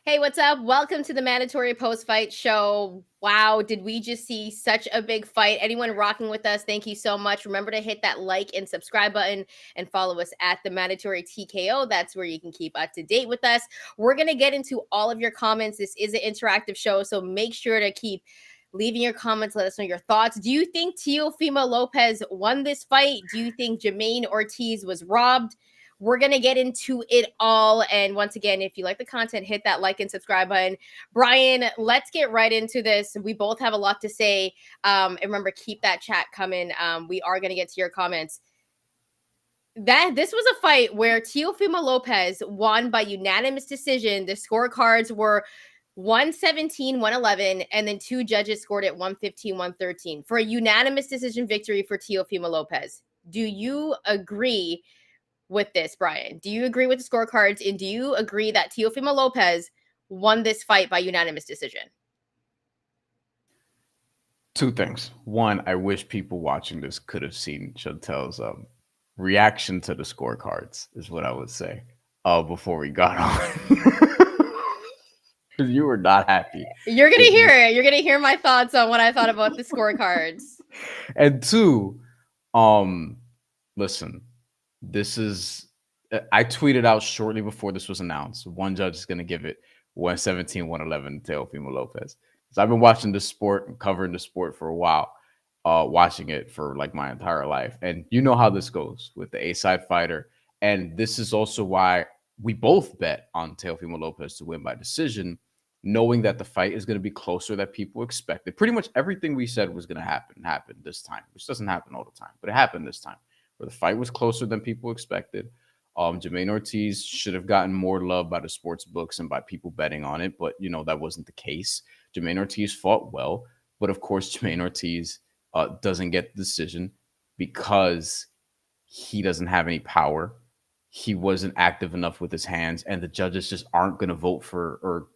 Hey, what's up? Welcome to the Mandatory Post-Fight Show. Wow, did we just see such a big fight? Anyone rocking with us, thank you so much. Remember to hit that like and subscribe button and follow us at the Mandatory TKO. That's where you can keep up to date with us. We're going to get into all of your comments. This is an interactive show, so make sure to keep leaving your comments. Let us know your thoughts. Do you think Teofimo Lopez won this fight? Do you think Jamaine Ortiz was robbed? We're going to get into it all. And once again, if you like the content, hit that like and subscribe button. Bryan, let's get right into this. We both have a lot to say. And remember, keep that chat coming. We are going to get to your comments. This was a fight where Teofimo Lopez won by unanimous decision. The scorecards were 117, 111, and then two judges scored it 115, 113 for a unanimous decision victory for Teofimo Lopez. Do you agree with this, Bryan? Do you agree with the scorecards, and do you agree that Teofimo Lopez won this fight by unanimous decision? Two things. One, I wish people watching this could have seen Chantelle's reaction to the scorecards, is what I would say, before we got on. Because you were not happy. You're going to hear it. You're going to hear my thoughts on what I thought about the scorecards. And two, listen, this is, I tweeted out shortly before this was announced, one judge is going to give it 117, 111 to Teofimo Lopez. So I've been watching this sport and covering the sport for a while, watching it for like my entire life. And you know how this goes with the A-side fighter. And this is also why we both bet on Teofimo Lopez to win by decision, knowing that the fight is going to be closer than people expected. Pretty much everything we said was going to happened this time, which doesn't happen all the time, but it happened this time, where the fight was closer than people expected. Jamaine Ortiz should have gotten more love by the sports books and by people betting on it, but that wasn't the case. Jamaine Ortiz fought well, but of course Jamaine Ortiz doesn't get the decision because he doesn't have any power. He wasn't active enough with his hands, and the judges just aren't going to vote for or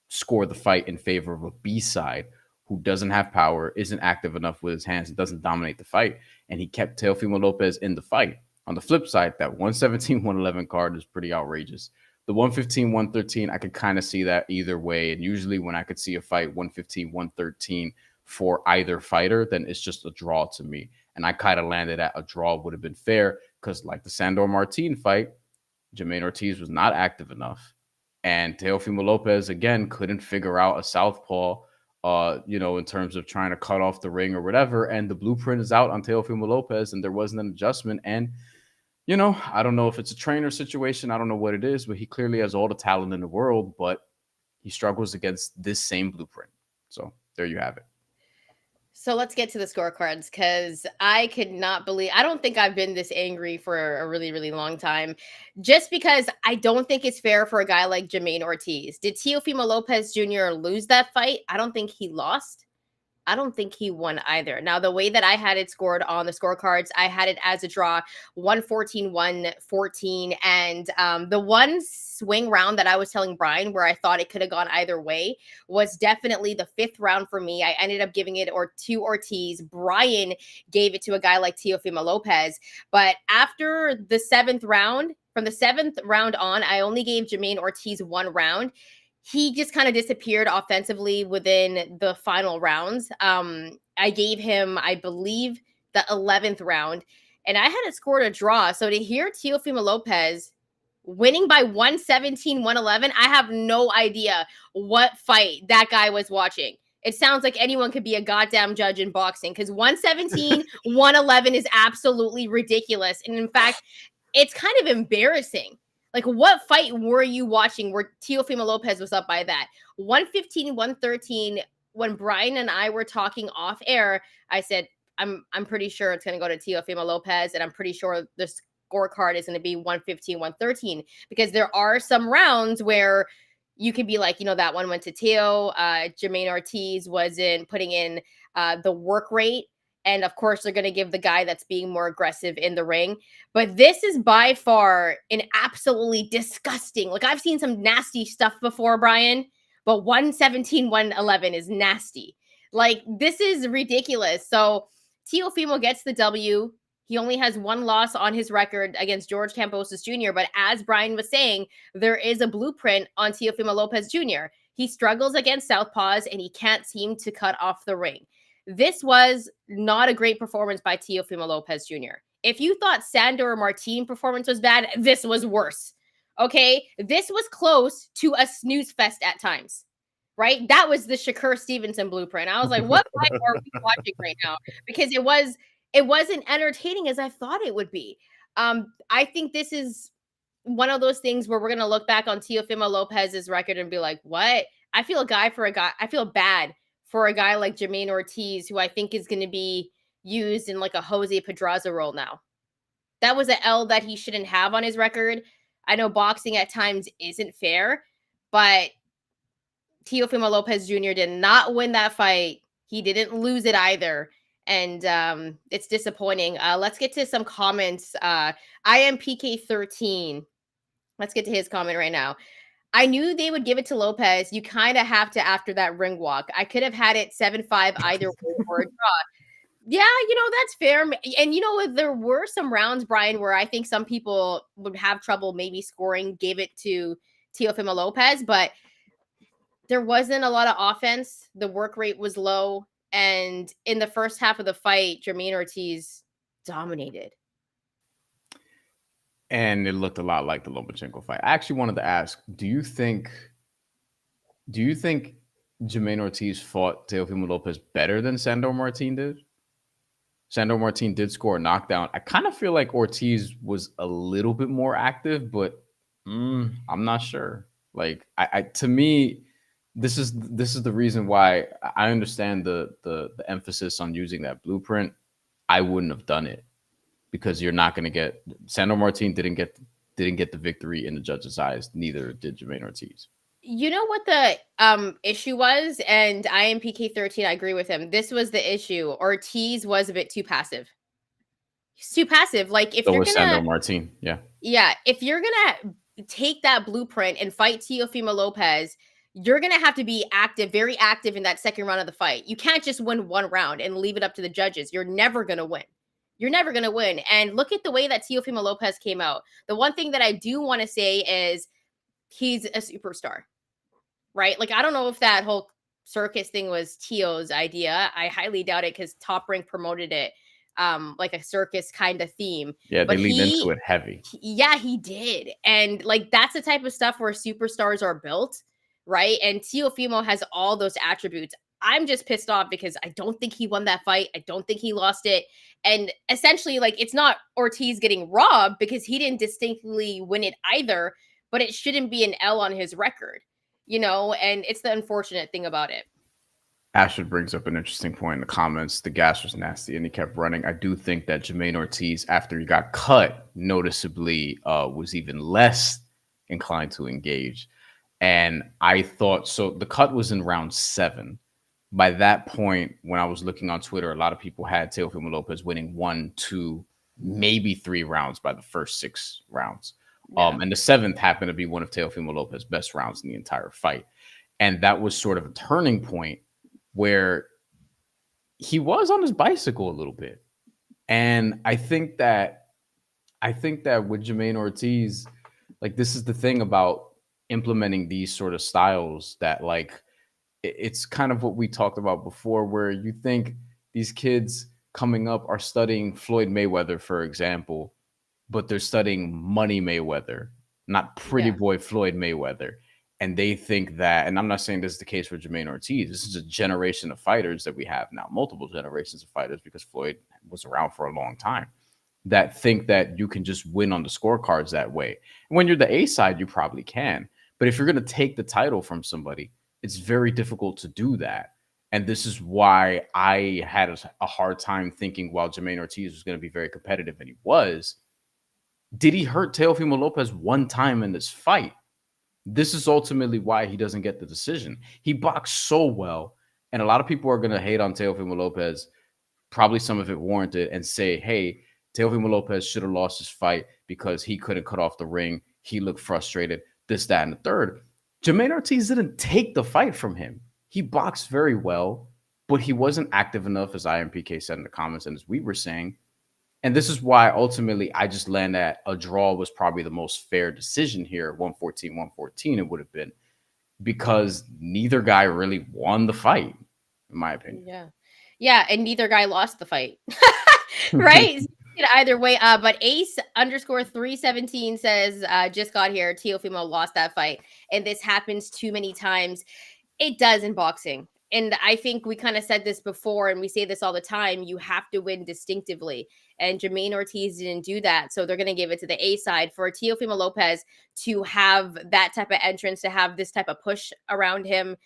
score the fight in favor of a B-side who doesn't have power, isn't active enough with his hands, and doesn't dominate the fight. And he kept Teofimo Lopez in the fight. On the flip side, that 117, 111 card is pretty outrageous. The 115, 113, I could kind of see that either way. And usually when I could see a fight 115, 113 for either fighter, then it's just a draw to me. And I kind of landed at a draw would have been fair because like the Sandor Martin fight, Jamaine Ortiz was not active enough. And Teofimo Lopez, again, couldn't figure out a southpaw, in terms of trying to cut off the ring or whatever. And the blueprint is out on Teofimo Lopez, and there wasn't an adjustment. And, I don't know if it's a trainer situation. I don't know what it is, but he clearly has all the talent in the world, but he struggles against this same blueprint. So there you have it. So let's get to the scorecards, because I could not believe, I don't think I've been this angry for a really, really long time, just because I don't think it's fair for a guy like Jamaine Ortiz. Did Teofimo Lopez Jr. lose that fight? I don't think he lost. I don't think he won either. Now, the way that I had it scored on the scorecards, I had it as a draw, 114, 114. And the one swing round that I was telling Bryan where I thought it could have gone either way was definitely the fifth round for me. I ended up giving it to Ortiz. Bryan gave it to a guy like Teofimo Lopez. But after the seventh round, from the seventh round on, I only gave Jamaine Ortiz one round. He just kind of disappeared offensively within the final rounds. I gave him, I believe, the 11th round, and I had it scored a draw. So to hear Teofimo Lopez winning by 117, 111, I have no idea what fight that guy was watching. It sounds like anyone could be a goddamn judge in boxing, because 117, 111 is absolutely ridiculous. And in fact, it's kind of embarrassing. Like, what fight were you watching where Teofimo Lopez was up by that? 115, 113, when Bryan and I were talking off air, I said, I'm pretty sure it's going to go to Teofimo Lopez, and I'm pretty sure the scorecard is going to be 115, 113, because there are some rounds where you could be like, that one went to Teo. Jamaine Ortiz wasn't putting in the work rate. And of course, they're going to give the guy that's being more aggressive in the ring. But this is by far an absolutely disgusting. Like, I've seen some nasty stuff before, Bryan, but 117, 111 is nasty. Like, this is ridiculous. So Teofimo gets the W. He only has one loss on his record against George Kambosos Jr. But as Bryan was saying, there is a blueprint on Teofimo Lopez Jr. He struggles against southpaws and he can't seem to cut off the ring. This was not a great performance by Teofimo Lopez Jr. If you thought Sandor Martin performance was bad, this was worse. Okay, this was close to a snooze fest at times. Right, that was the Shakur Stevenson blueprint. I was like, what fight are we watching right now? Because it wasn't entertaining as I thought it would be. I think this is one of those things where we're gonna look back on Teofimo Lopez's record and be like, what? I feel bad for a guy like Jamaine Ortiz, who I think is gonna be used in like a Jose Pedraza role now. That was an L that he shouldn't have on his record. I know boxing at times isn't fair, but Teofimo Lopez Jr. did not win that fight. He didn't lose it either. And it's disappointing. Let's get to some comments. IMPK13. Let's get to his comment right now. I knew they would give it to Lopez. You kind of have to after that ring walk. I could have had it 7-5 either way or a draw. Yeah, that's fair. And there were some rounds, Bryan, where I think some people would have trouble maybe scoring, gave it to Teofimo Lopez, but there wasn't a lot of offense. The work rate was low. And in the first half of the fight, Jamaine Ortiz dominated. And it looked a lot like the Lomachenko fight. I actually wanted to ask, do you think Jamaine Ortiz fought Teofimo Lopez better than Sandor Martin did? Sandor Martin did score a knockdown. I kind of feel like Ortiz was a little bit more active, but I'm not sure. Like, to me, this is the reason why I understand the emphasis on using that blueprint. I wouldn't have done it because you're not going to get Sandor Martin didn't get the victory in the judges' eyes. Neither did Jamaine Ortiz. You know what the issue was, and IMPK13, I agree with him. This was the issue. Ortiz was a bit too passive. He's too passive. Like if so you're was gonna, Sandor Martin, yeah, if you're gonna take that blueprint and fight Teofimo Lopez, you're going to have to be active, very active in that second round of the fight. You can't just win one round and leave it up to the judges. You're never going to win. You're never going to win. And look at the way that Teofimo Lopez came out. The one thing that I do want to say is he's a superstar, right? Like, I don't know if that whole circus thing was Teo's idea. I highly doubt it because Top Rank promoted it like a circus kind of theme. Yeah, they leaned into it heavy. Yeah, he did. And like, that's the type of stuff where superstars are built. Right. And Teofimo has all those attributes. I'm just pissed off because I don't think he won that fight. I don't think he lost it. And essentially, like, it's not Ortiz getting robbed because he didn't distinctly win it either, but it shouldn't be an L on his record, and it's the unfortunate thing about it. Ashford brings up an interesting point in the comments. The gas was nasty and he kept running. I do think that Jamaine Ortiz, after he got cut, noticeably was even less inclined to engage. And I thought, so the cut was in round 7. By that point, when I was looking on Twitter, a lot of people had Teofimo Lopez winning 1, 2, maybe 3 rounds by the first 6 rounds. Yeah. And the 7th happened to be one of Teofimo Lopez's best rounds in the entire fight. And that was sort of a turning point where he was on his bicycle a little bit. And I think that with Jamaine Ortiz, like, this is the thing about implementing these sort of styles that, like, it's kind of what we talked about before, where you think these kids coming up are studying Floyd Mayweather, for example, but they're studying Money Mayweather, not Pretty Boy Floyd Mayweather. And they think that, and I'm not saying this is the case for Jamaine Ortiz, this is a generation of fighters that we have now, multiple generations of fighters, because Floyd was around for a long time, that think that you can just win on the scorecards that way. And when you're the A side, you probably can. But if you're going to take the title from somebody, it's very difficult to do that. And this is why I had a hard time thinking, while Jamaine Ortiz was going to be very competitive, and he was, did he hurt Teofimo Lopez one time in this fight? This is ultimately why he doesn't get the decision. He boxed so well, and a lot of people are going to hate on Teofimo Lopez, probably some of it warranted, and say, hey, Teofimo Lopez should have lost his fight because he couldn't cut off the ring. He looked frustrated, this, that, and the third. Jamaine Ortiz didn't take the fight from him. He boxed very well, but he wasn't active enough, as IMPK said in the comments, and as we were saying, And this is why ultimately I just land at a draw was probably the most fair decision here. 114, it would have been, because neither guy really won the fight, in my opinion. Yeah. Yeah. And neither guy lost the fight. Right? Either way. But Ace underscore 317 says, just got here. Teofimo lost that fight. And this happens too many times. It does in boxing. And I think we kind of said this before, and we say this all the time. You have to win distinctively. And Jamaine Ortiz didn't do that. So they're going to give it to the A side. For Teofimo Lopez to have that type of entrance, to have this type of push around him,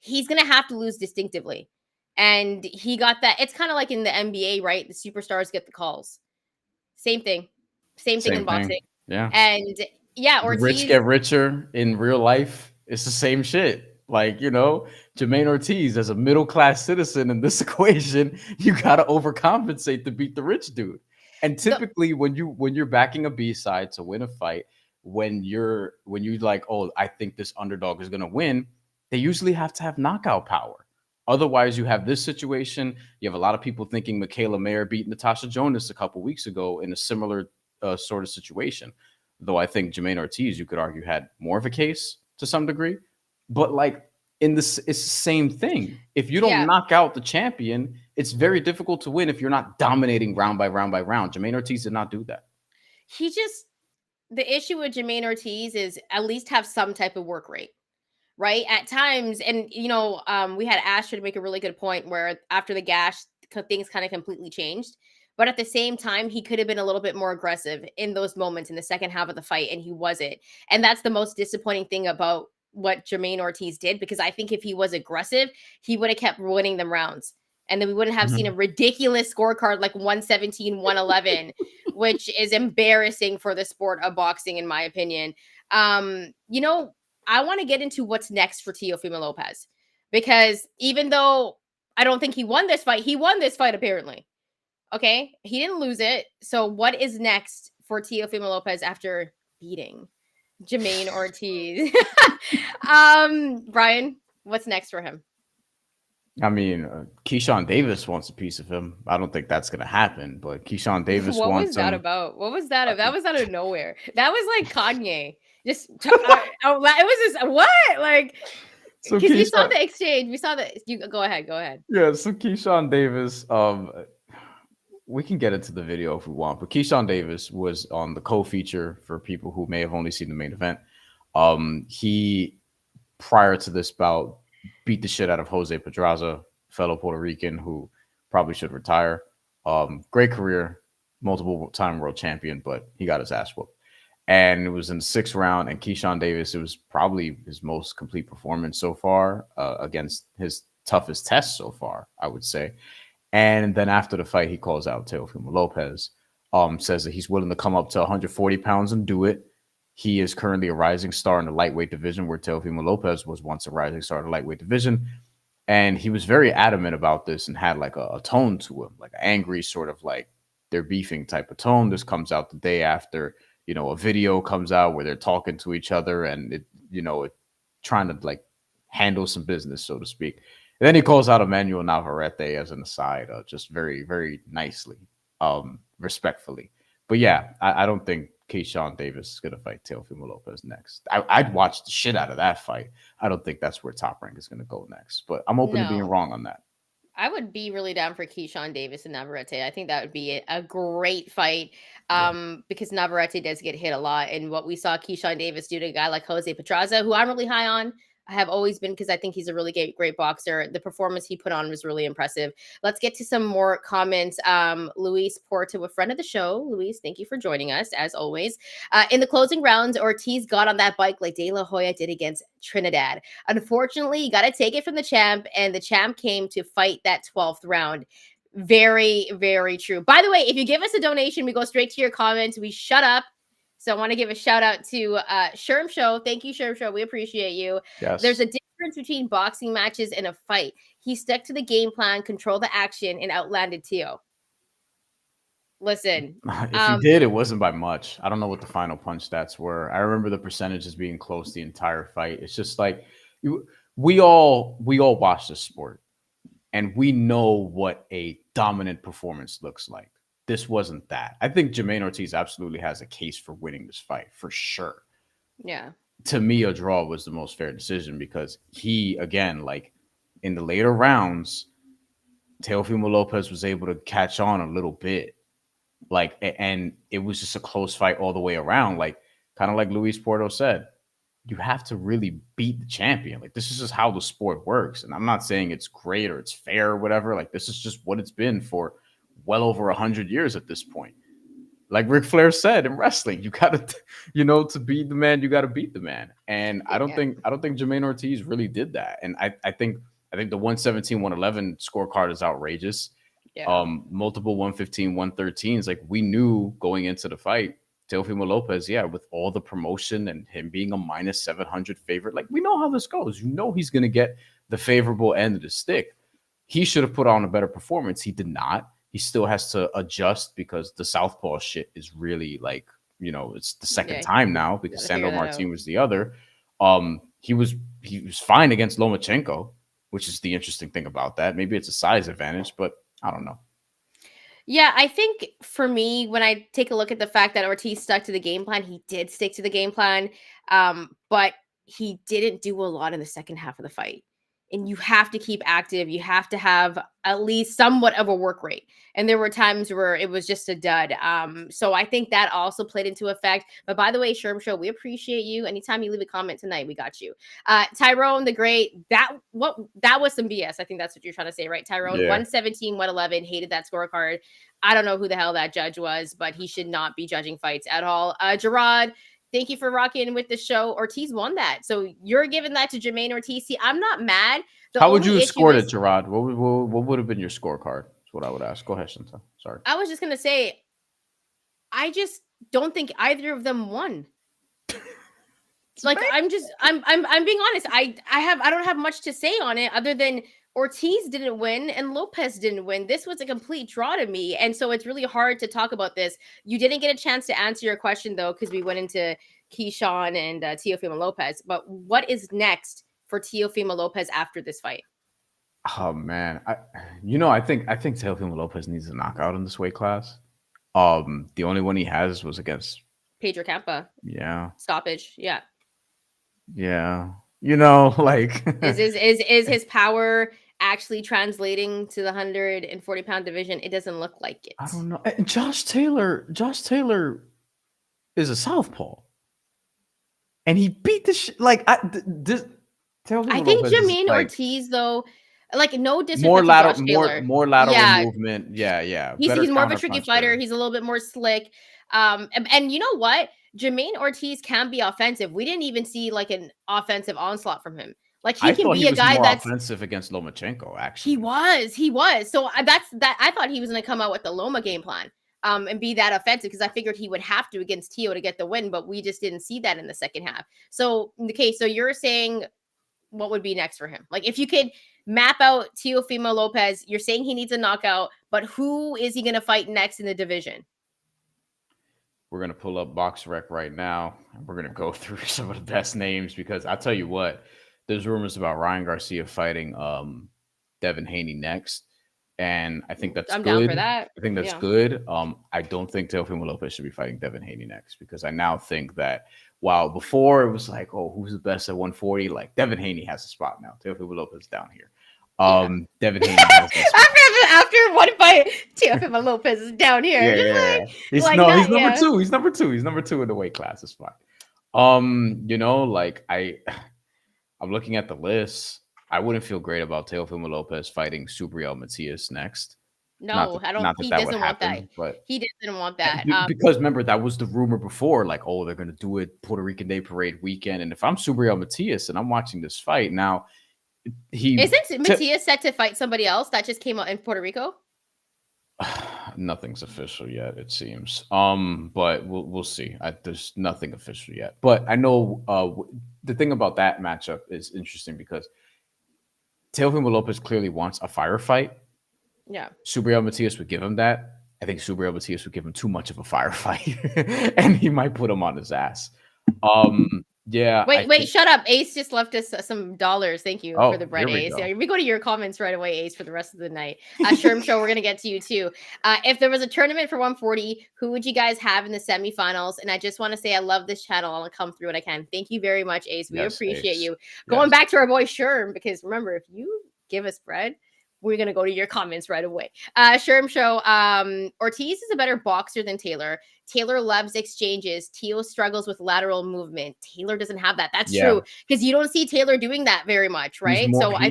he's going to have to lose distinctively. And he got that. It's kind of like in the NBA, right? The superstars get the calls. Same thing. Same thing in boxing. Yeah. And yeah, The Ortiz. rich get richer in real life. It's the same shit. Like, Jamaine Ortiz, as a middle-class citizen in this equation, you got to overcompensate to beat the rich dude. And typically when you're backing a B side to win a fight, when you like, oh, I think this underdog is going to win, they usually have to have knockout power. Otherwise, you have this situation. You have a lot of people thinking Michaela Mayer beat Natasha Jonas a couple weeks ago in a similar sort of situation. Though I think Jamaine Ortiz, you could argue, had more of a case to some degree. But like in this, it's the same thing. If you don't knock out the champion, it's very difficult to win if you're not dominating round by round by round. Jamaine Ortiz did not do that. The issue with Jamaine Ortiz is at least have some type of work rate. Right at times, and we had Asher to make a really good point where after the gash, things kind of completely changed. But at the same time, he could have been a little bit more aggressive in those moments in the second half of the fight, and he wasn't. And that's the most disappointing thing about what Jamaine Ortiz did, because I think if he was aggressive, he would have kept winning them rounds. And then we wouldn't have seen a ridiculous scorecard like 117, 111, which is embarrassing for the sport of boxing, in my opinion. I want to get into what's next for Teofimo Lopez, because even though I don't think he won this fight apparently. Okay. He didn't lose it. So what is next for Teofimo Lopez after beating Jamaine Ortiz? Bryan, what's next for him? I mean, Keyshawn Davis wants a piece of him. I don't think that's going to happen, but Keyshawn Davis What wants was that him. about? What was that? That was out of nowhere. That was like Kanye. Just it was just what? Like, because we saw the exchange. We saw that. You go ahead. Yeah, so Keyshawn Davis, we can get into the video if we want, but Keyshawn Davis was on the co-feature for people who may have only seen the main event. He, prior to this bout, beat the shit out of Jose Pedraza, fellow Puerto Rican who probably should retire. Great career, multiple time world champion, but he got his ass whooped. And it was in the 6th round, and Keyshawn Davis, it was probably his most complete performance so far against his toughest test so far, I would say. And then after the fight, he calls out Teofimo Lopez, says that he's willing to come up to 140 pounds and do it. He is currently a rising star in the lightweight division, where Teofimo Lopez was once a rising star in the lightweight division. And he was very adamant about this and had like a tone to him, like an angry sort of like they're beefing type of tone. This comes out the day after, a video comes out where they're talking to each other and it trying to like handle some business, so to speak. And then he calls out Emmanuel Navarrete as an aside, just very, very nicely, respectfully. But yeah, I don't think Keyshawn Davis is going to fight Teofimo Lopez next. I'd watch the shit out of that fight. I don't think that's where Top Rank is going to go next, but I'm open to being wrong on that. I would be really down for Keyshawn Davis and Navarrete. I think that would be a great fight because Navarrete does get hit a lot. And what we saw Keyshawn Davis do to a guy like Jose Pedraza, who I'm really high on, I have always been, because I think he's a really great boxer. The performance he put on was really impressive. Let's get to some more comments. Luis Porto, a friend of the show. Luis, thank you for joining us, as always. In the closing rounds, Ortiz got on that bike like De La Hoya did against Trinidad. Unfortunately, you got to take it from the champ, and the champ came to fight that 12th round. Very, very true. By the way, if you give us a donation, we go straight to your comments. We shut up. So I want to give a shout out to Sherm Show. Thank you, Sherm Show. We appreciate you. Yes. There's a difference between boxing matches and a fight. He stuck to the game plan, controlled the action, and outlanded Teo. Listen. If he did, it wasn't by much. I don't know what the final punch stats were. I remember the percentages being close the entire fight. It's just like we all watch this sport, and we know what a dominant performance looks like. this wasn't that. I think Jamaine Ortiz absolutely has a case for winning this fight for sure. Yeah. To me, a draw was the most fair decision because he, again, like in the later rounds, Teofimo Lopez was able to catch on a little bit. Like, and it was just a close fight all the way around. Like, kind of like Luis Porto said, you have to really beat the champion. Like, this is just how the sport works. And I'm not saying it's great or it's fair or whatever. Like, this is just what it's been for well over 100 years at this point. Like Ric Flair said in wrestling, you gotta, to beat the man, you gotta beat the man. And I don't think Jamaine Ortiz really did that. And I think the 117, 111 scorecard is outrageous. Yeah. Multiple 115, 113s. Like, we knew going into the fight, Teofimo Lopez, with all the promotion and him being a minus 700 favorite, like, we know how this goes. He's going to get the favorable end of the stick. He should have put on a better performance. He did not. He still has to adjust because the southpaw shit is really like, it's the second time now because Sandor Martin was the other. He was fine against Lomachenko, which is the interesting thing about that. Maybe it's a size advantage, but I don't know. Yeah, I think for me, when I take a look at the fact that Ortiz stuck to the game plan, he did stick to the game plan, but he didn't do a lot in the second half of the fight. And you have to keep active. You have to have at least somewhat of a work rate. And there were times where it was just a dud. So I think that also played into effect. But by the way, Sherm Show, we appreciate you. Anytime you leave a comment tonight, we got you. Tyrone the Great, that was some BS. I think that's what you're trying to say, right? Tyrone, 117, 111, hated that scorecard. I don't know who the hell that judge was, but he should not be judging fights at all. Gerard, thank you for rocking with the show. Ortiz won that. So you're giving that to Jamaine Ortiz. See, I'm not mad. How would you have scored it, Gerard? What would have been your scorecard? That's what I would ask. Go ahead, Shantelle. Sorry. I was just going to say, I just don't think either of them won. Like, I'm being honest. I don't have much to say on it other than Ortiz didn't win and Lopez didn't win. This was a complete draw to me. And so it's really hard to talk about this. You didn't get a chance to answer your question, though, because we went into Keyshawn and Teofimo Lopez. But what is next for Teofimo Lopez after this fight? Oh, man. I think Teofimo Lopez needs a knockout in this weight class. The only one he has was against Pedro Campa. Yeah. Stoppage. Yeah. Yeah. Like is his power actually translating to the 140-pound division? It doesn't look like it. I don't know. Josh Taylor is a southpaw, and he beat the shit. Like I think Jamaine Ortiz, though, like, no disrespect more to lateral, Josh Taylor. more lateral movement. Yeah. He's more of a tricky fighter. He's a little bit more slick. And you know what? Jamaine Ortiz can be offensive. We didn't even see like an offensive onslaught from him. Like, he can be a guy that's offensive against Lomachenko. Actually, he was. So that's that. I thought he was going to come out with the Loma game plan, and be that offensive because I figured he would have to against Teo to get the win, but we just didn't see that in the second half. So okay, so you're saying what would be next for him? Like, if you could map out Teofimo Lopez, you're saying he needs a knockout, but who is he going to fight next in the division? We're going to pull up BoxRec right now, and we're going to go through some of the best names because I'll tell you what, there's rumors about Ryan Garcia fighting Devin Haney next, and I think that's I'm good. Down for that. I think that's good. I don't think Teofimo Lopez should be fighting Devin Haney next because I now think that while before it was like, oh, who's the best at 140? Like, Devin Haney has a spot now. Teofimo Lopez down here. Devin Haney has that spot. After one fight, Teofimo Lopez is down here. Yeah. He's number two. He's number two. He's number two in the weight class. It's fine. Like I'm looking at the list. I wouldn't feel great about Teofimo Lopez fighting Subriel Matias next. No, I don't. He doesn't want that. But he doesn't want that. Because remember, that was the rumor before. Like, oh, they're going to do it Puerto Rican Day Parade weekend. And if I'm Subriel Matias and I'm watching this fight now, isn't Matias set to fight somebody else that just came out in Puerto Rico? Nothing's official yet, it seems. But we'll see. There's nothing official yet. But I know the thing about that matchup is interesting because Teofimo Lopez clearly wants a firefight. Yeah. Subriel Matias would give him that. I think Subriel Matias would give him too much of a firefight, and he might put him on his ass. Yeah. Wait, shut up. Ace just left us some dollars. Thank you for the bread, here we Ace. go. Yeah, we go to your comments right away, Ace, for the rest of the night. Sherm Show, we're going to get to you too. If there was a tournament for 140, who would you guys have in the semifinals? And I just want to say I love this channel. I'll come through when I can. Thank you very much, Ace. We appreciate you. Going back to our boy Sherm, because remember, if you give us bread, we're going to go to your comments right away. Sherm Show, Ortiz is a better boxer than Taylor. Taylor loves exchanges. Teo struggles with lateral movement. Taylor doesn't have that. That's true, because you don't see Taylor doing that very much, right?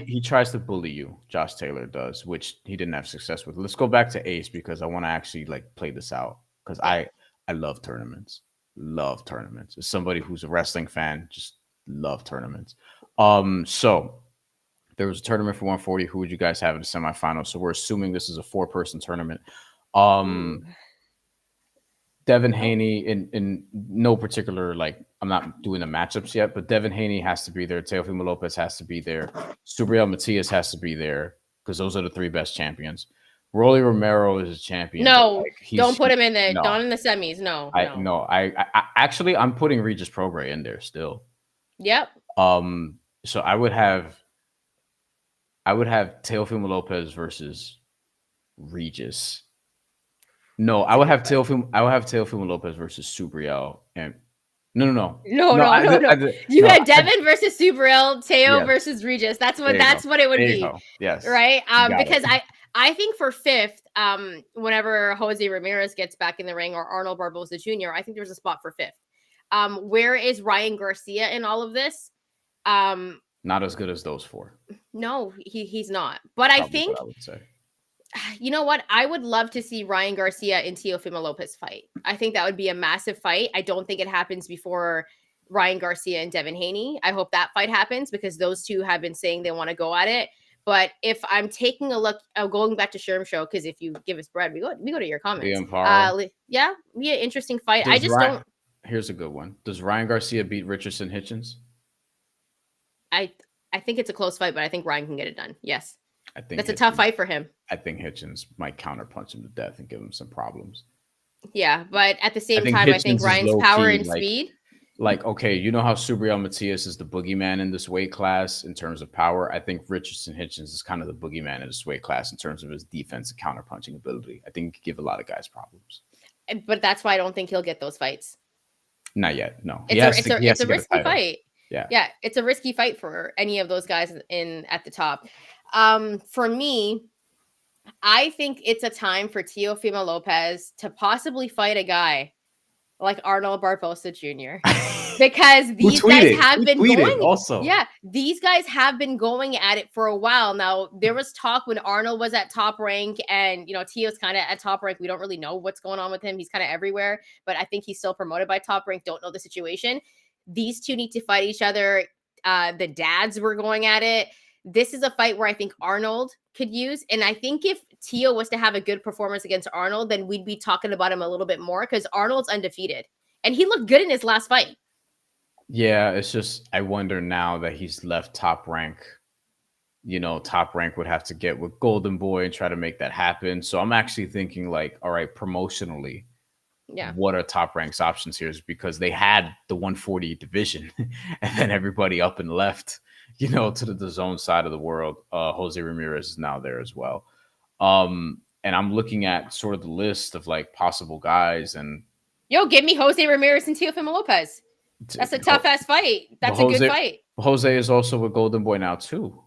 He tries to bully you. Josh Taylor does, which he didn't have success with. Let's go back to Ace, because I want to actually like play this out, because I love tournaments. Love tournaments. As somebody who's a wrestling fan, just love tournaments. So there was a tournament for 140. Who would you guys have in the semifinals? So we're assuming this is a 4-person tournament. Devin Haney, in no particular, like, I'm not doing the matchups yet, but Devin Haney has to be there. Teofimo Lopez has to be there. Subriel Matias has to be there, because those are the 3 best champions. Rolly Romero is a champion. No, like, don't put him in there. Not in the semis. No. I actually, I'm putting Regis Prograis in there still. Yep. So I would have Teofimo Lopez versus Regis. No, I would have Teofimo Lopez versus Subriel. And no. You had Devin versus Subriel, Teo versus Regis. That's what it would be. Yes. Right? Because I think for 5th, whenever Jose Ramirez gets back in the ring, or Arnold Barboza Jr., I think there's a spot for 5th. Where is Ryan Garcia in all of this? Not as good as those 4. No, he's not. But I think, I would say, you know what? I would love to see Ryan Garcia and Teofimo Lopez fight. I think that would be a massive fight. I don't think it happens before Ryan Garcia and Devin Haney. I hope that fight happens, because those two have been saying they want to go at it. But if I'm taking a look, going back to Sherm Show, because if you give us bread, we go to your comments. Interesting fight. Here's a good one. Does Ryan Garcia beat Richardson Hitchens? I think it's a close fight, but I think Ryan can get it done. Yes. I think that's a tough fight for him. I think Hitchens might counterpunch him to death and give him some problems. Yeah, but at the same time, I think Ryan's power and speed. Like, okay, you know how Subriel Matias is the boogeyman in this weight class in terms of power? I think Richardson Hitchens is kind of the boogeyman in this weight class in terms of his defense and counterpunching ability. I think he could give a lot of guys problems. But that's why I don't think he'll get those fights. Not yet, no. It's a risky fight. Yeah, it's a risky fight for any of those guys at the top. For me, I think it's a time for Teofimo Lopez to possibly fight a guy like Arnold Barboza Jr. because these guys have been going. Also, these guys have been going at it for a while now. There was talk when Arnold was at Top Rank, and Teo's kind of at Top Rank. We don't really know what's going on with him. He's kind of everywhere, but I think he's still promoted by Top Rank. Don't know the situation. These two need to fight each other. The dads were going at it. This is a fight where I think Arnold could use. And I think if Teo was to have a good performance against Arnold, then we'd be talking about him a little bit more, because Arnold's undefeated. And he looked good in his last fight. Yeah, it's just, I wonder now that he's left Top Rank, Top Rank would have to get with Golden Boy and try to make that happen. So I'm actually thinking like, all right, promotionally, what are Top Rank's options here? Is because they had the 140 division and then everybody up and left, to the zone side of the world. Jose Ramirez is now there as well. And I'm looking at sort of the list of like possible guys, and give me Jose Ramirez and Teofimo Lopez. That's a tough ass fight. That's a good fight. Jose is also with Golden Boy now too.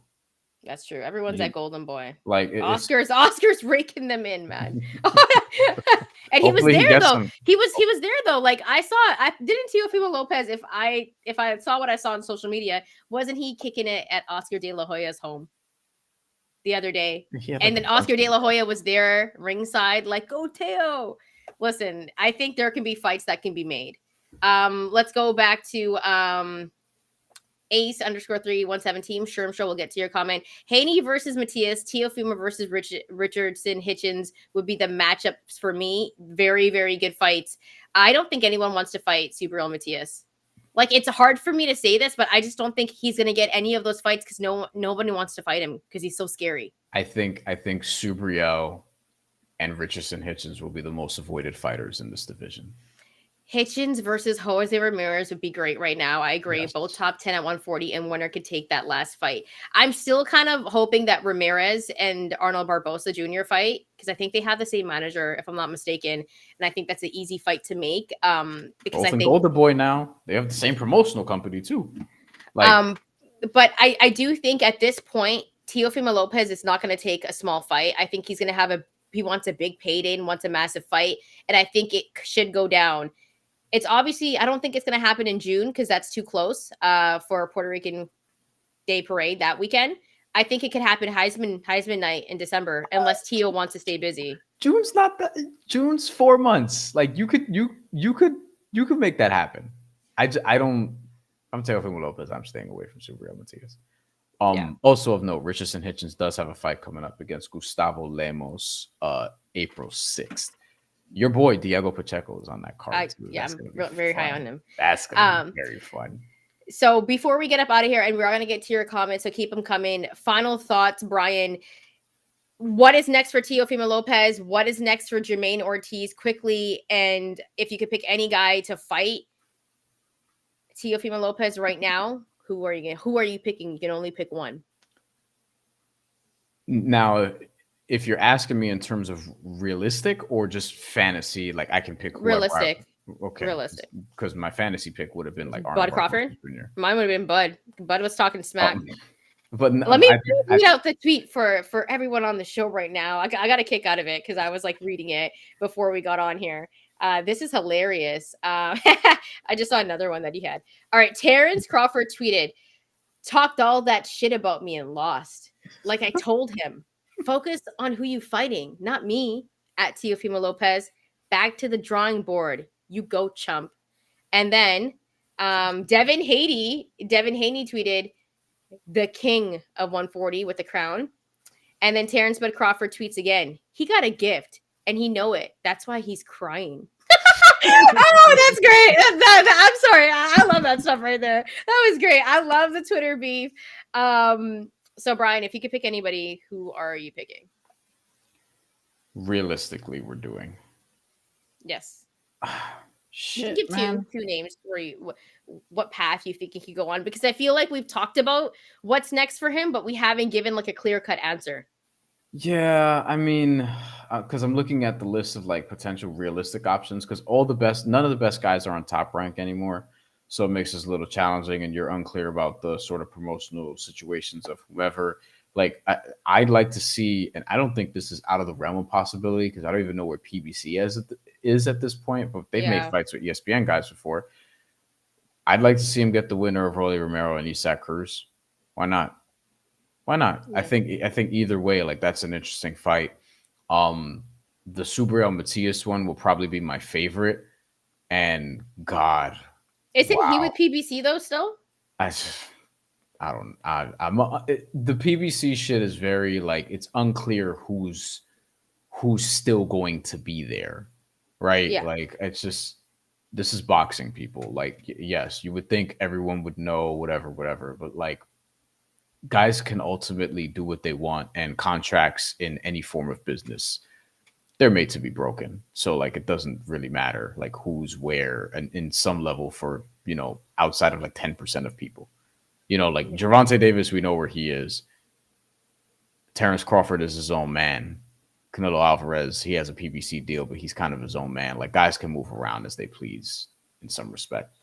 That's true. Everyone's at Golden Boy. Like Oscar's raking them in, man. And he was there though. He was there though. Like didn't Teofimo Lopez, if I saw what I saw on social media, wasn't he kicking it at Oscar De La Hoya's home the other day? And then Oscar De La Hoya was there ringside, like, go Teo. Listen, I think there can be fights that can be made. Let's go back to Ace_317 team. Sherm Show, we'll get to your comment. Haney versus Matias, Teofimo versus Richardson Hitchens would be the matchups for me. Very, very good fights. I don't think anyone wants to fight Subriel Matias. Like, it's hard for me to say this, but I just don't think he's going to get any of those fights because nobody wants to fight him because he's so scary. I think Subriel and Richardson Hitchens will be the most avoided fighters in this division. Hitchens versus Jose Ramirez would be great right now. I agree. Yes. Both top 10 at 140, and winner could take that last fight. I'm still kind of hoping that Ramirez and Arnold Barbosa Jr. fight, because I think they have the same manager, if I'm not mistaken. And I think that's an easy fight to make. Because Both I in think Golden Boy now. They have the same promotional company too. Like, but I do think at this point, Teofimo Lopez is not going to take a small fight. I think he's going to have he wants a big payday and wants a massive fight. And I think it should go down. It's obviously, I don't think it's going to happen in June because that's too close for Puerto Rican Day Parade that weekend. I think it could happen Heisman night in December, unless Teo wants to stay busy. June's not that. June's 4 months. Like you could make that happen. I don't. I'm Teofimo Lopez. I'm staying away from Super Matias. Also of note, Richardson Hitchens does have a fight coming up against Gustavo Lemos, April 6th. Your boy Diego Pacheco is on that card too. Yeah, I'm very high on him. That's gonna be very fun. So before we get up out of here, and we're gonna get to your comments, so keep them coming. Final thoughts, Bryan. What is next for Teofimo Lopez? What is next for Jamaine Ortiz? Quickly, and if you could pick any guy to fight Teofimo Lopez right now, who are you picking? You can only pick one. Now, if you're asking me in terms of realistic or just fantasy, like I can pick realistic. Okay, realistic. Because my fantasy pick would have been like Bud Crawford. Mine would have been Bud. Bud was talking smack. But let me read out the tweet for everyone on the show right now. I got a kick out of it because I was like reading it before we got on here. This is hilarious. I just saw another one that he had. All right, Terrence Crawford tweeted, "Talked all that shit about me and lost. Like I told him, focus on who you fighting, not me." At Teofimo Lopez, back to the drawing board. You go, chump. And then Devin Haney tweeted, "The king of 140 with the crown." And then Terrence Bud Crawford tweets again, "He got a gift and he know it. That's why he's crying." Oh, that's great. I'm sorry. I love that stuff right there. That was great. I love the Twitter beef. So Bryan, if you could pick anybody, who are you picking? Realistically, we're doing. Yes. Shit, you can give two names for you, what path you think he could go on, because I feel like we've talked about what's next for him, but we haven't given like a clear-cut answer. Yeah, I mean, because I'm looking at the list of like potential realistic options, because none of the best guys are on Top Rank anymore, so it makes this a little challenging, and you're unclear about the sort of promotional situations of whoever. Like I'd like to see, and I don't think this is out of the realm of possibility because I don't even know where PBC is at this point, but they've made fights with ESPN guys before. I'd like to see him get the winner of Rolly Romero and Isaac Cruz. Why not? Yeah. I think either way, like that's an interesting fight. The Subriel Matias one will probably be my favorite. And God, isn't he with PBC though? Still, the PBC shit is very like it's unclear who's still going to be there, right? Yeah. Like it's just this is boxing, people. Like yes, you would think everyone would know whatever, but like guys can ultimately do what they want, and contracts in any form of business, they're made to be broken. So like it doesn't really matter like who's where, and in some level for outside of like 10% of people. Like Gervonta Davis, we know where he is. Terrence Crawford is his own man. Canelo Alvarez, he has a PBC deal, but he's kind of his own man. Like guys can move around as they please in some respect.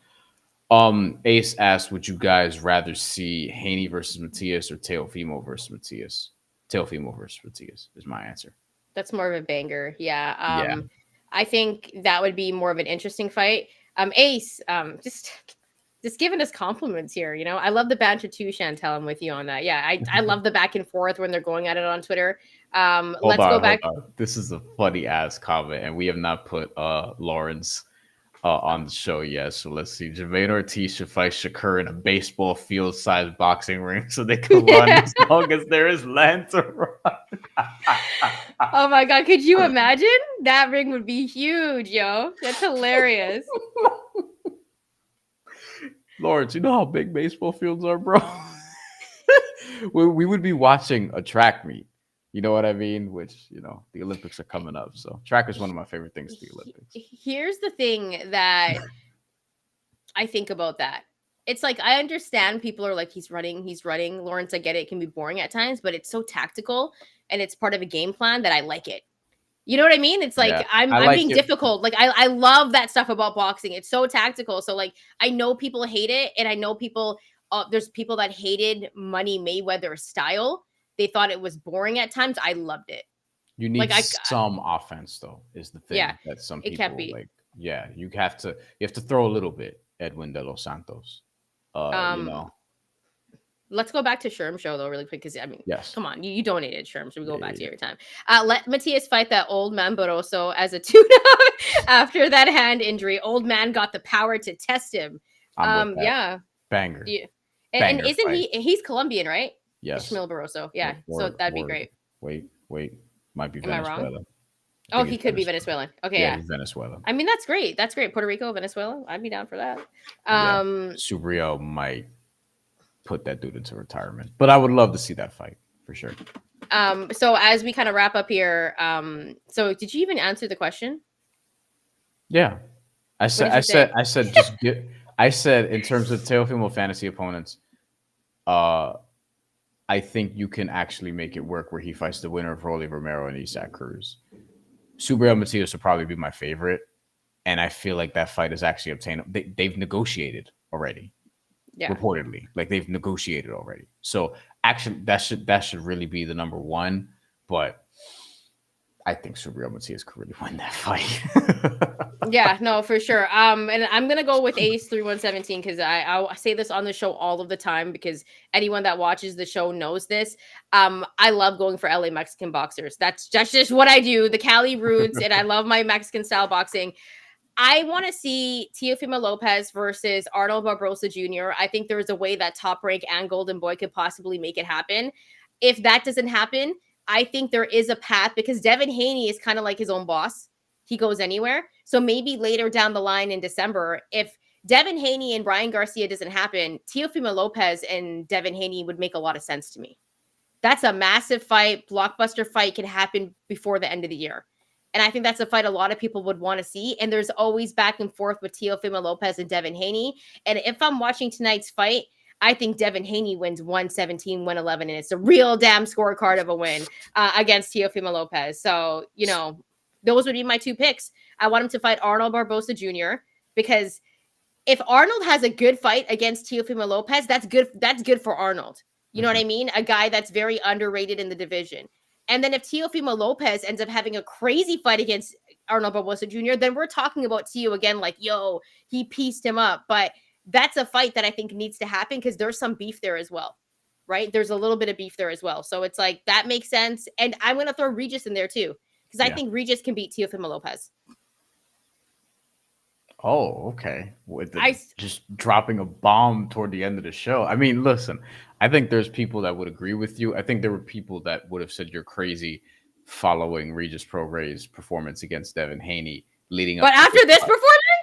Ace asked, would you guys rather see Haney versus Matias or Teofimo versus Matias? Teofimo versus Matias is my answer. That's more of a banger. Yeah. I think that would be more of an interesting fight. Ace, just giving us compliments here. I love the banter too, Shantelle. I'm with you on that. Yeah, I love the back and forth when they're going at it on Twitter. Let's go back. This is a funny ass comment, and we have not put Lawrence on the show yet. So let's see. Jamaine Ortiz should fight Shakur in a baseball field-sized boxing ring so they can run as long as there is land to run. Oh my God. Could you imagine? That ring would be huge, yo. That's hilarious. Lawrence, you know how big baseball fields are, bro? We would be watching a track meet. You know what I mean? Which, the Olympics are coming up. So track is one of my favorite things to the Olympics. Here's the thing that I think about that. It's like, I understand people are like, he's running. Lawrence, I get it. It can be boring at times, but it's so tactical and it's part of a game plan that I like it. You know what I mean? It's like, Yeah, I'm like being difficult. Like, I love that stuff about boxing. It's so tactical. So like, I know people hate it. And I know there's people that hated Money Mayweather's style. They thought it was boring at times. I loved it. You need some offense, though, is the thing that some people can't be. like. Yeah, you have to throw a little bit, Edwin de los Santos. Let's go back to Sherm show though, really quick, because I mean, yes, come on, you donated Sherm, so we go back to your time. Let Matias fight that old man Barroso as a tune-up after that hand injury. Old man got the power to test him. Yeah, banger. Yeah. And isn't he's Colombian, right? Yes, Ishmael Barroso. Yeah, so that'd be great. Wait, might be Am Venezuela. I wrong? Oh, he could be Venezuelan. Okay, yeah. He's Venezuela. I mean, that's great. That's great. Puerto Rico, Venezuela. I'd be down for that. Subriel might put that dude into retirement, but I would love to see that fight for sure. So as we kind of wrap up here, so did you even answer the question? Yeah, I said in terms of Teofimo fantasy opponents, I think you can actually make it work where he fights the winner of Rolly Romero and Isaac Cruz. Subriel Matias would probably be my favorite, and I feel like that fight is actually obtainable. They've negotiated already, reportedly. Like, they've negotiated already. So actually, that should really be the number one. But I think Subriel Matias could really win that fight. Yeah, no, for sure. And I'm gonna go with Ace 3117 because I say this on the show all of the time because anyone that watches the show knows this. I love going for LA Mexican boxers. That's just what I do. The Cali roots, and I love my Mexican style boxing. I want to see Teofimo Lopez versus Arnold Barbosa Jr. I think there is a way that Top Rank and Golden Boy could possibly make it happen. If that doesn't happen, I think there is a path because Devin Haney is kind of like his own boss. He goes anywhere. So maybe later down the line in December, if Devin Haney and Ryan Garcia doesn't happen, Teofimo Lopez and Devin Haney would make a lot of sense to me. That's a massive fight. Blockbuster fight can happen before the end of the year. And I think that's a fight a lot of people would want to see. And there's always back and forth with Teofimo Lopez and Devin Haney. And if I'm watching tonight's fight, I think Devin Haney wins 117, 111, and it's a real damn scorecard of a win against Teofimo Lopez. So, those would be my two picks. I want him to fight Arnold Barbosa Jr. because if Arnold has a good fight against Teofimo Lopez, that's good. That's good for Arnold. You know what I mean? A guy that's very underrated in the division. And then if Teofimo Lopez ends up having a crazy fight against Arnold Barbosa Jr., then we're talking about Teo again, like, yo, he pieced him up. But that's a fight that I think needs to happen because there's some beef there as well, right? There's a little bit of beef there as well. So it's like, that makes sense. And I'm going to throw Regis in there too. Because I think Regis can beat Teofimo Lopez. Oh, okay. Just dropping a bomb toward the end of the show. I mean, listen, I think there's people that would agree with you. I think there were people that would have said you're crazy following Regis Prograis' performance against Devin Haney leading up. But after this performance?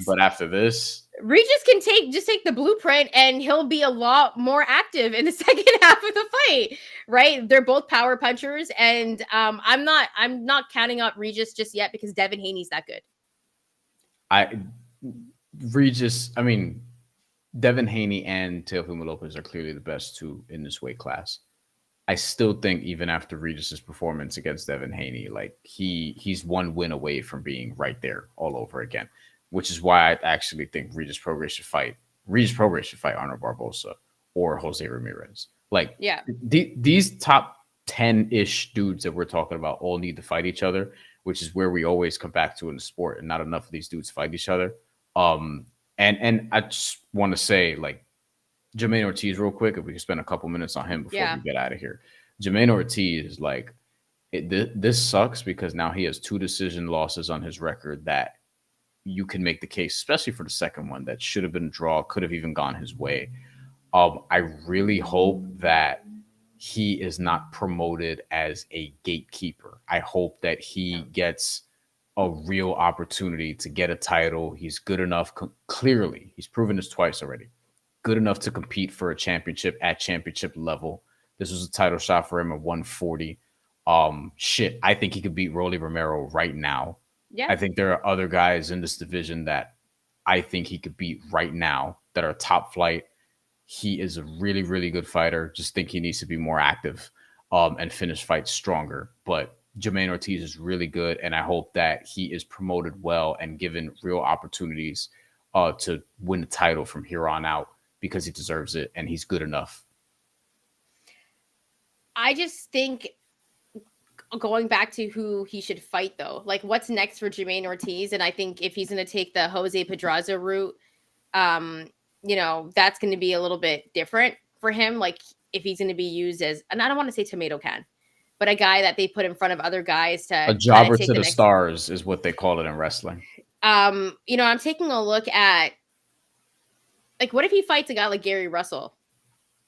But after this, Regis can take the blueprint and he'll be a lot more active in the second half of the fight, right? They're both power punchers, and I'm not counting out Regis just yet because Devin Haney's that good. Devin Haney and Teofimo Lopez are clearly the best two in this weight class. I still think even after Regis's performance against Devin Haney, like he's one win away from being right there all over again, which is why I actually think Regis Prograis should fight Arnold Barbosa or Jose Ramirez. Like, these top 10-ish dudes that we're talking about all need to fight each other, which is where we always come back to in the sport, and not enough of these dudes fight each other. And I just want to say, like, Jamaine Ortiz real quick, if we can spend a couple minutes on him before we get out of here. Jamaine Ortiz, like, this sucks because now he has 2 decision losses on his record that you can make the case, especially for the second one, that should have been a draw, could have even gone his way. I really hope that he is not promoted as a gatekeeper. I hope that he gets a real opportunity to get a title. He's good enough. Clearly, he's proven this twice already. Good enough to compete for a championship at championship level. This was a title shot for him at 140. Shit, I think he could beat Rolly Romero right now. Yeah. I think there are other guys in this division that I think he could beat right now that are top flight. He is a really, really good fighter. Just think he needs to be more active and finish fights stronger. But Jamaine Ortiz is really good, and I hope that he is promoted well and given real opportunities to win the title from here on out because he deserves it and he's good enough. I just think going back to who he should fight, though, like what's next for Jamaine Ortiz, and I think if he's going to take the Jose Pedraza route, that's going to be a little bit different for him. Like if he's going to be used as, and I don't want to say tomato can, but a guy that they put in front of other guys to a jobber to the stars is what they call it in wrestling. I'm taking a look at, like, what if he fights a guy like Gary Russell?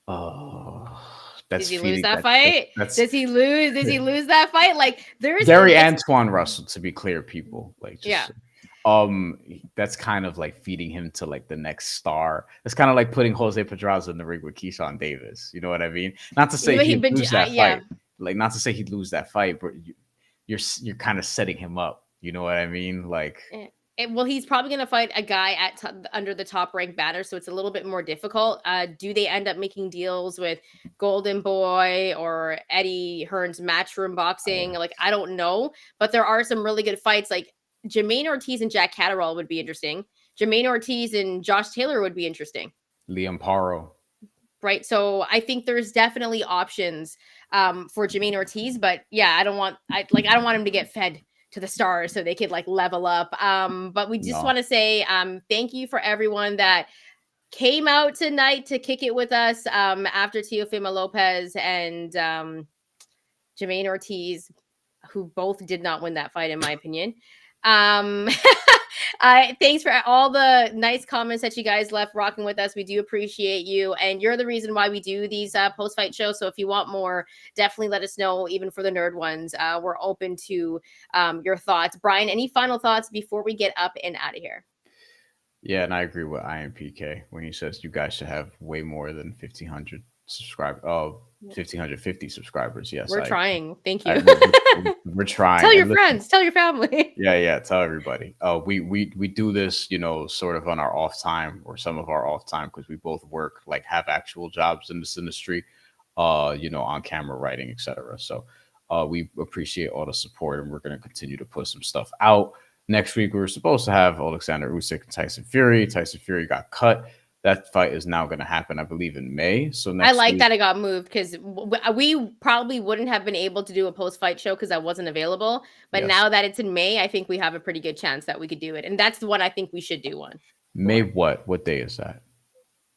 Does he lose that fight? Does he lose that fight? Like, there's Gary Antoine Russell, to be clear, people. Like, just, that's kind of like feeding him to like the next star. It's kind of like putting Jose Pedraza in the ring with Keyshawn Davis. You know what I mean? Not to say he'd lose that fight. Like, not to say he'd lose that fight, but you're kind of setting him up. You know what I mean? Like. Well, he's probably going to fight a guy under the top ranked banner, so it's a little bit more difficult. Do they end up making deals with Golden Boy or Eddie Hearn's Matchroom Boxing? Like, I don't know, but there are some really good fights. Like Jamaine Ortiz and Jack Catterall would be interesting. Jamaine Ortiz and Josh Taylor would be interesting. Liam Paro. Right. So I think there's definitely options for Jamaine Ortiz, but yeah, I don't want him to get fed to the stars so they could like level up. But we just want to say thank you for everyone that came out tonight to kick it with us after Teofimo Lopez and Jamaine Ortiz, who both did not win that fight, in my opinion. Thanks for all the nice comments that you guys left rocking with us. We do appreciate you, and you're the reason why we do these post-fight shows. So if you want more, definitely let us know, even for the nerd ones. We're open to your thoughts. Bryan, any final thoughts before we get up and out of here? Yeah, and I agree with IMPK when he says you guys should have way more than 1,500 subscribers. 1,550 subscribers. Yes, we're trying. Thank you. We're trying. Tell your friends. Tell your family. Yeah. Tell everybody. We do this, sort of on our off time or some of our off time because we both work, like have actual jobs in this industry, on camera writing, etc. So we appreciate all the support, and we're going to continue to put some stuff out. Next week we were supposed to have Alexander Usyk and Tyson Fury. Tyson Fury got cut. That fight is now going to happen, I believe, in May. So next week, that it got moved because we probably wouldn't have been able to do a post-fight show because I wasn't available. But now that it's in May, I think we have a pretty good chance that we could do it. And that's the one I think we should do one. May what? What day is that?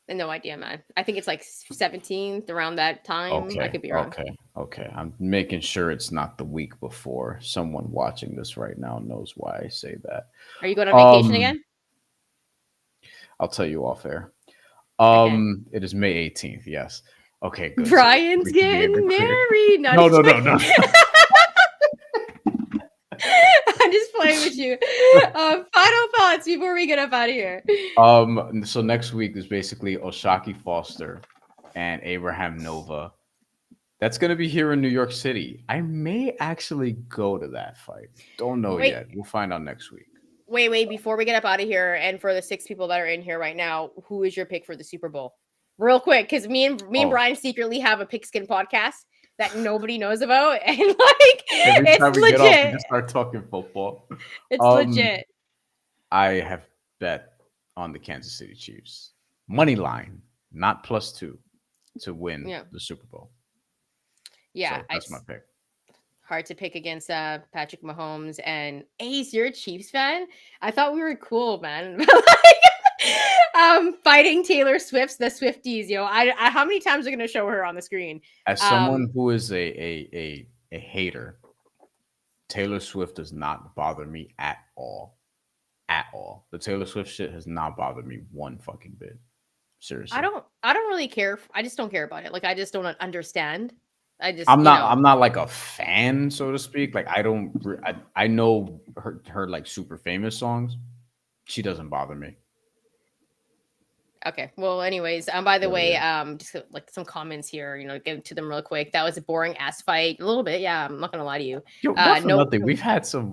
No idea, man. I think it's like 17th, around that time. Okay. I could be wrong. Okay. I'm making sure it's not the week before. Someone watching this right now knows why I say that. Are you going on vacation again? I'll tell you off air. It is May 18th. Yes. Okay. Good. Bryan's getting married. No. I'm just playing with you. Final thoughts before we get up out of here. So next week is basically Oshaki Foster and Abraham Nova. That's going to be here in New York City. I may actually go to that fight. Don't know yet. We'll find out next week. Wait, before we get up out of here, and for the 6 people that are in here right now, who is your pick for the Super Bowl? Real quick, because me and Bryan secretly have a pigskin podcast that nobody knows about, and like every time we legit. Get off, we just start talking football. It's legit. I have bet on the Kansas City Chiefs money line, not +2, to win the Super Bowl. Yeah, so that's my pick. Hard to pick against Patrick Mahomes. And Ace, you're a Chiefs fan? I thought we were cool, man. Fighting Taylor Swift, the Swifties. I how many times are going to show her on the screen? As someone who is a hater, Taylor Swift does not bother me at all. At all. The Taylor Swift shit has not bothered me one fucking bit. Seriously. I don't really care. I just don't care about it. Like, I just don't understand. I'm not like a fan, so to speak. Like, I know her like super famous songs. She doesn't bother me. Okay. Well, anyways, by the way, just like some comments here, get to them real quick. That was a boring ass fight. A little bit, yeah. I'm not gonna lie to you. Yo, not for nothing. We've had some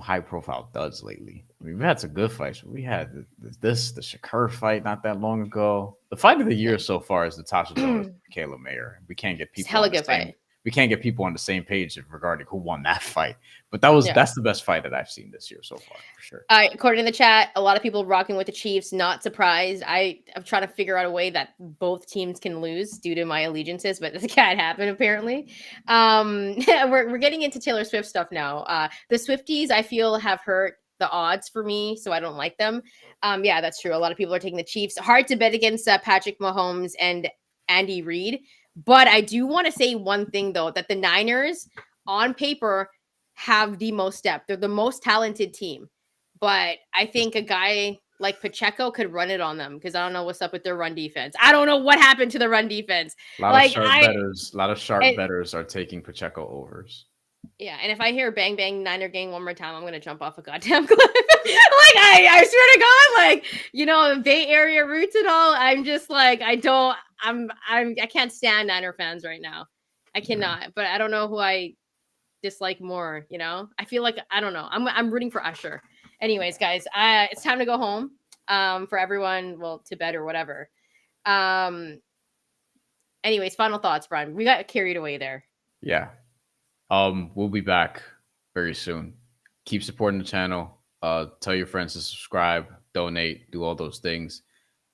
high profile duds lately. I mean, we've had some good fights. We had the Shakur fight not that long ago. The fight of the year so far is Natasha Jonas and Kayla Mayer. We can't get people on the same. We can't get people on the same page regarding who won that fight. But that's the best fight that I've seen this year so far, for sure. According to the chat, a lot of people rocking with the Chiefs. Not surprised. I'm trying to figure out a way that both teams can lose due to my allegiances, but this can't happen apparently. We're getting into Taylor Swift stuff now. The Swifties, I feel, have hurt the odds for me, so I don't like them. Yeah, that's true. A lot of people are taking the Chiefs. Hard to bet against Patrick Mahomes and Andy Reid. But I do want to say one thing, though, that the Niners, on paper, have the most depth. They're the most talented team. But I think a guy like Pacheco could run it on them because I don't know what's up with their run defense. I don't know what happened to the run defense. A lot of sharp bettors are taking Pacheco overs. Yeah, and if I hear bang bang Niner gang one more time, I'm gonna jump off a goddamn cliff. I swear to God, Bay Area roots and all. I'm just like, I can't stand Niner fans right now. I cannot. But I don't know who I dislike more. I feel like I don't know. I'm rooting for Usher. Anyways, guys, it's time to go home. For everyone, well, to bed or whatever. Anyways, final thoughts, Brian. We got carried away there. Yeah. We'll be back very soon. Keep supporting the channel. Tell your friends to subscribe, donate, do all those things,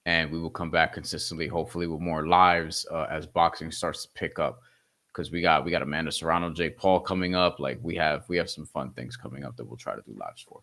and we will come back consistently, hopefully with more lives as boxing starts to pick up. Because we got Amanda Serrano, Jake Paul coming up. Like we have some fun things coming up that we'll try to do lives for.